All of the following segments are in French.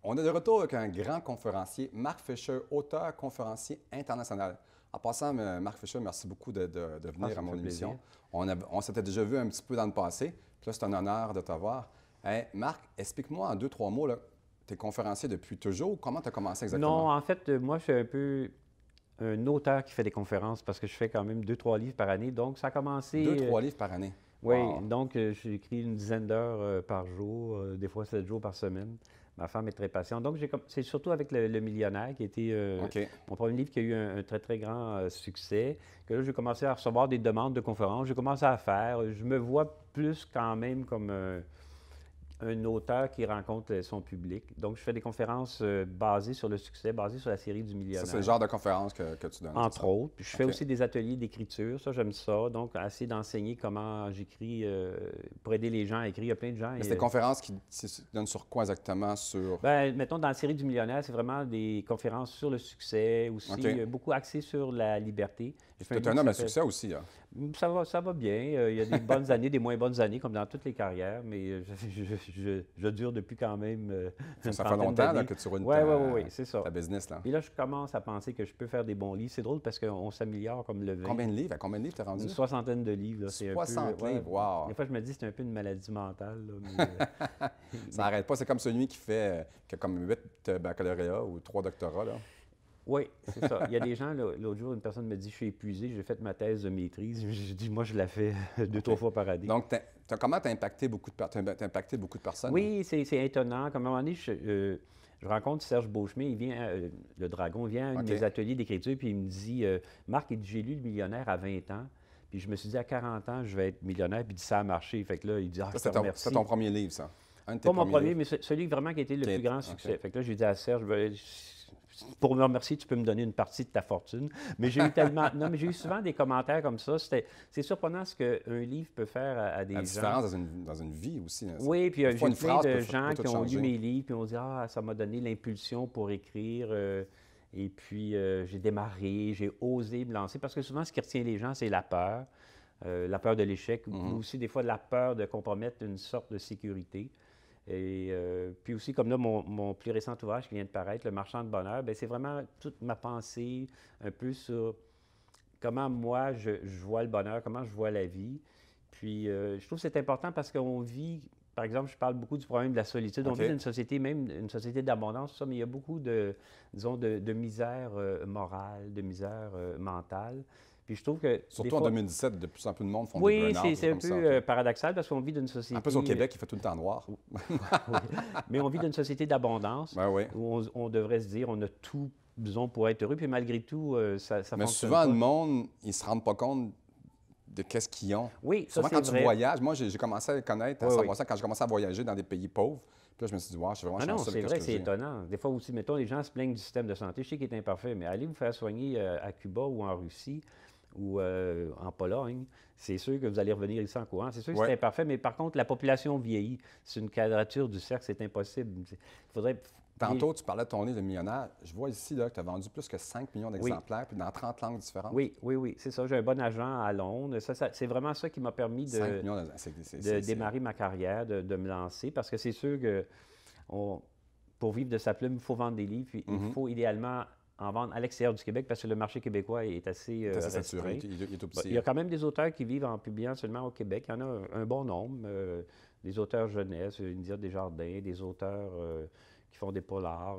On est de retour avec un grand conférencier, Marc Fisher, auteur, conférencier international. En passant, Marc Fisher, merci beaucoup de venir à mon émission. On s'était déjà vu un petit peu dans le passé, puis là, c'est un honneur de t'avoir. Hey, Marc, explique-moi en 2-3 mots, tu es conférencier depuis toujours. Comment tu as commencé exactement? Non, en fait, moi, je suis un peu un auteur qui fait des conférences parce que je fais quand même 2-3 livres par année. Donc, ça a commencé. 2-3 livres par année. Oui, Wow. donc j'écris une dizaine d'heures par jour, des fois 7 jours par semaine. Ma femme est très patiente. Donc, c'est surtout avec le Millionnaire qui a été OK. mon premier livre qui a eu un très, très grand succès. Que là, j'ai commencé à recevoir des demandes de conférences. J'ai commencé à faire. Je me vois plus quand même comme un auteur qui rencontre son public. Donc, je fais des conférences basées sur le succès, basées sur la série du Ça, c'est Millionnaire. le genre de conférence que tu donnes, c'est Entre ça? autres. Puis je fais OK. aussi des ateliers d'écriture, ça j'aime ça. Donc, essayer d'enseigner comment j'écris pour aider les gens à écrire. Il y a plein de gens. Mais c'est des conférences qui donnent sur quoi exactement? Sur... Ben, mettons, dans la série du Millionnaire, c'est vraiment des conférences sur le succès, aussi OK. beaucoup axées sur la liberté. J'ai fait Tu es un livre homme qui à s'appelle- succès aussi, là. Ça va bien. Il y a des bonnes années, des moins bonnes années, comme dans toutes les carrières, mais je dure depuis quand même une Ça fait trentaine longtemps là, d'années. que tu roules Oui, c'est ça. ta business, là. Puis là, je commence à penser que je peux faire des bons livres. C'est drôle parce qu'on s'améliore comme le vin. Combien de livres? À combien de livres t'es rendu? Une soixantaine de livres, là, c'est un peu... 60 ouais. livres, wow! Des fois, je me dis que c'est un peu une maladie mentale, là, mais, Ça n'arrête pas. C'est comme celui qui a comme 8 baccalauréats ou 3 doctorats, là. oui, c'est ça. Il y a des gens, là, l'autre jour, une personne me dit, je suis épuisé, j'ai fait ma thèse de maîtrise. J'ai dit, moi, je la fais 2-3 fois par année. Donc, comment tu as impacté impacté beaucoup de personnes? Oui, c'est étonnant. Comme à un moment donné, je rencontre Serge Beauchemin, il vient, le Dragon, il vient à un de OK. mes ateliers d'écriture, puis il me dit, Marc, il dit, j'ai lu Le Millionnaire à 20 ans, puis je me suis dit, à 40 ans, je vais être millionnaire, puis il dit, ça a marché. Fait que là, il dit, ah, Ça, je te remercie. c'est ton premier livre, ça? Un de tes Pas mon premiers premier, livres? mais celui vraiment qui a été le Qui est- plus grand OK. succès. Fait que là, j'ai dit à Serge, pour me remercier, tu peux me donner une partie de ta fortune. Mais j'ai eu tellement. Non, mais j'ai eu souvent des commentaires comme ça. C'est surprenant ce qu'un livre peut faire à des La gens. différence dans une vie aussi, là. Oui, puis Des j'ai fois, eu une plein phrase de peut gens tout qui ont lu changer. mes livres, puis ont dit, ah, ça m'a donné l'impulsion pour écrire. Et puis, j'ai démarré, j'ai osé me lancer. Parce que souvent, ce qui retient les gens, c'est la peur de l'échec, ou aussi des fois la peur de compromettre une sorte de sécurité. Et puis aussi, comme là, mon plus récent ouvrage qui vient de paraître, Le Marchand de bonheur, bien, c'est vraiment toute ma pensée un peu sur comment moi je vois le bonheur, comment je vois la vie. Puis je trouve que c'est important parce qu'on vit, par exemple, je parle beaucoup du problème de la solitude. On OK. vit dans une société, même une société d'abondance, tout ça, mais il y a beaucoup disons, de misère morale, de misère mentale. Puis je trouve que des Surtout en fois, 2017, de plus en plus de monde font des oui, burn-out, c'est un comme peu ça. OK. paradoxal parce qu'on vit d'une société. En plus, au Québec, il fait tout le temps noir. Oui. Mais on vit d'une société d'abondance Ben oui. où on devrait se dire on a tout besoin pour être heureux, puis malgré tout, ça Mais fonctionne souvent, pas. le monde, ils ne se rendent pas compte de qu'est-ce qu'ils ont. Oui, ça Souvent, c'est quand tu vrai. voyages, moi, j'ai commencé à le connaître, à Oui, savoir oui. ça quand j'ai commencé à voyager dans des pays pauvres. Puis là, je me suis dit, wow, je suis vraiment Ah non, chanceux de c'est ce vrai, que c'est j'ai. étonnant. Des fois aussi, mettons, les gens se plaignent du système de santé. Je sais qu'il est imparfait, mais allez vous faire soigner à Cuba ou en Russie ou en Pologne, c'est sûr que vous allez revenir ici en courant. C'est sûr que Ouais. c'est imparfait, mais par contre, la population vieillit. C'est une quadrature du cercle, c'est impossible. Il faudrait... Tantôt, tu parlais de ton livre, Le Millionnaire. Je vois ici là, que tu as vendu plus que 5 millions Oui. d'exemplaires, puis dans 30 langues différentes. Oui, c'est ça. J'ai un bon agent à Londres. C'est vraiment ça qui m'a permis 5 millions de démarrer ma carrière, de me lancer, parce que c'est sûr que pour vivre de sa plume, il faut vendre des livres, puis il faut idéalement en vendre à l'extérieur du Québec, parce que le marché québécois est assez C'est saturé, restreint. il est tout Il petit. y a quand même des auteurs qui vivent en publiant seulement au Québec. Il y en a un bon nombre. Des auteurs jeunesse, India Desjardins, des auteurs qui font des polars.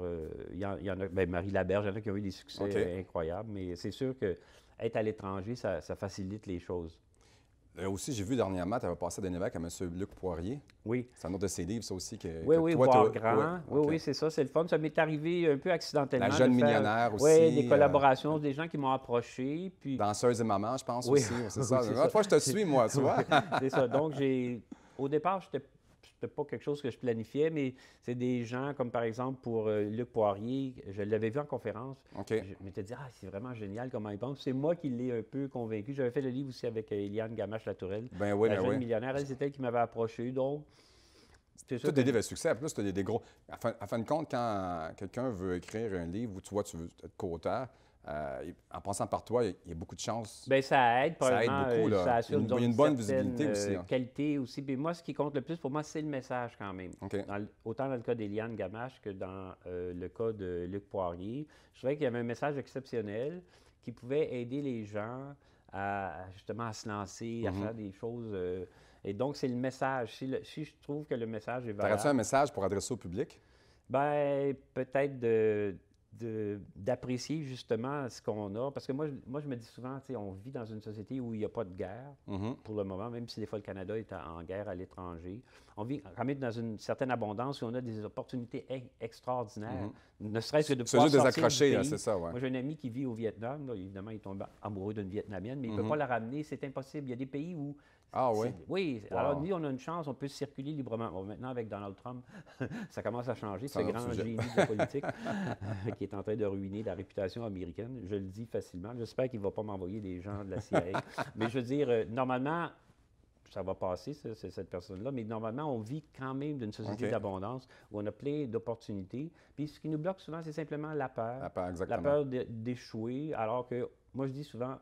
Il y en a, ben, Marie Laberge, il y en a qui ont eu des succès OK. incroyables, mais c'est sûr que être à l'étranger, ça facilite les choses. Là aussi, j'ai vu dernièrement, tu avais passé d'un évêque à M. Luc Poirier. Oui. C'est un autre de ses livres, ça aussi. Oui, toi, voir t'as- grand. ouais, Oui, OK. oui, c'est ça, c'est le fun. Ça m'est arrivé un peu accidentellement. La jeune de faire, millionnaire aussi. Oui, des collaborations, des gens qui m'ont approché. Puis, Danseuse et maman, je pense Oui. aussi. C'est Oui, ça. c'est L'autre ça. fois, je te suis, moi, tu vois. c'est ça. Donc, au départ, c'était pas quelque chose que je planifiais, mais c'est des gens comme, par exemple, pour Luc Poirier, je l'avais vu en conférence. OK. Je m'étais dit, ah, c'est vraiment génial comment il pense. C'est moi qui l'ai un peu convaincu. J'avais fait le livre aussi avec Eliane Gamache-Latourelle, Ben oui, la ben jeune oui. millionnaire. Elle, c'était elle qui m'avait approché. Donc, c'est Tous sûr des que livres à succès. En plus, tu as des gros. À fin de compte, quand quelqu'un veut écrire un livre où tu vois, tu veux être co-auteur, En passant par toi, il y a beaucoup de chance. Bien, ça aide, Ça aide probablement. beaucoup, là. Ça assure, Il y a une bonne visibilité aussi, hein. qualité aussi. Puis moi, ce qui compte le plus pour moi, c'est le message quand même. OK. Autant dans le cas d'Éliane Gamache que dans le cas de Luc Poirier. Je trouvais qu'il y avait un message exceptionnel qui pouvait aider les gens justement à se lancer, à faire des choses. Et donc, c'est le message. Si je trouve que le message est valable... T'aurais-tu un message pour adresser au public? Bien, peut-être d'apprécier justement ce qu'on a. Parce que moi, je me dis souvent, tu sais, on vit dans une société où il n'y a pas de guerre pour le moment, même si des fois le Canada est en guerre à l'étranger. On vit quand même dans une certaine abondance où on a des opportunités extraordinaires. Ne serait-ce que de pouvoir juste des sortir accrochés, du là, pays. c'est ça, ouais. Moi, j'ai un ami qui vit au Vietnam. Là, évidemment, il est tombé amoureux d'une Vietnamienne, mais il ne peut pas la ramener. C'est impossible. Il y a des pays où... Ah oui? Oui. Wow. Alors, nous, on a une chance. On peut circuler librement. Bon, maintenant, avec Donald Trump, ça commence à changer. Ce grand génie de la politique qui est en train de ruiner la réputation américaine. Je le dis facilement. J'espère qu'il ne va pas m'envoyer des gens de la CIA. Mais je veux dire, normalement, ça va passer, cette personne-là, mais normalement, on vit quand même d'une société d'abondance où on a plein d'opportunités. Puis ce qui nous bloque souvent, c'est simplement la peur. La peur, exactement. La peur d'échouer, alors que moi, je dis souvent,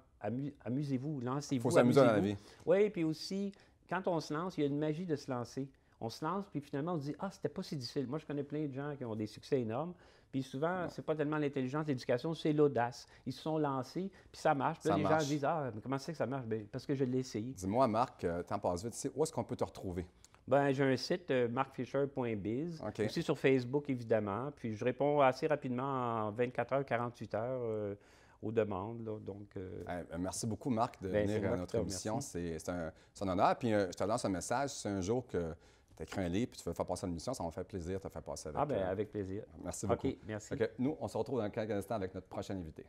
amusez-vous, lancez-vous. Il faut s'amuser dans la vie. Oui, puis aussi, quand on se lance, il y a une magie de se lancer. On se lance, puis finalement, on se dit « Ah, c'était pas si difficile. » Moi, je connais plein de gens qui ont des succès énormes. Puis souvent, c'est pas tellement l'intelligence, l'éducation, c'est l'audace. Ils se sont lancés, puis ça marche. Puis là, les gens disent « Ah, mais comment c'est que ça marche? » Bien, parce que je l'ai essayé. Dis-moi, Marc, t'en passes vite. Où est-ce qu'on peut te retrouver? Bien, j'ai un site, marcfisher.biz. Okay. Aussi sur Facebook, évidemment. Puis je réponds assez rapidement, en 24 heures, 48 heures. Aux demandes. Là, donc, merci beaucoup, Marc, de venir à notre émission. C'est un honneur. Puis je te lance un message. Si un jour que tu écris un livre et tu veux faire passer à l'émission, ça va me faire plaisir de te faire passer avec. Bien, avec plaisir. Merci beaucoup. OK, merci. Okay, nous, on se retrouve dans quelques instants avec notre prochain invité.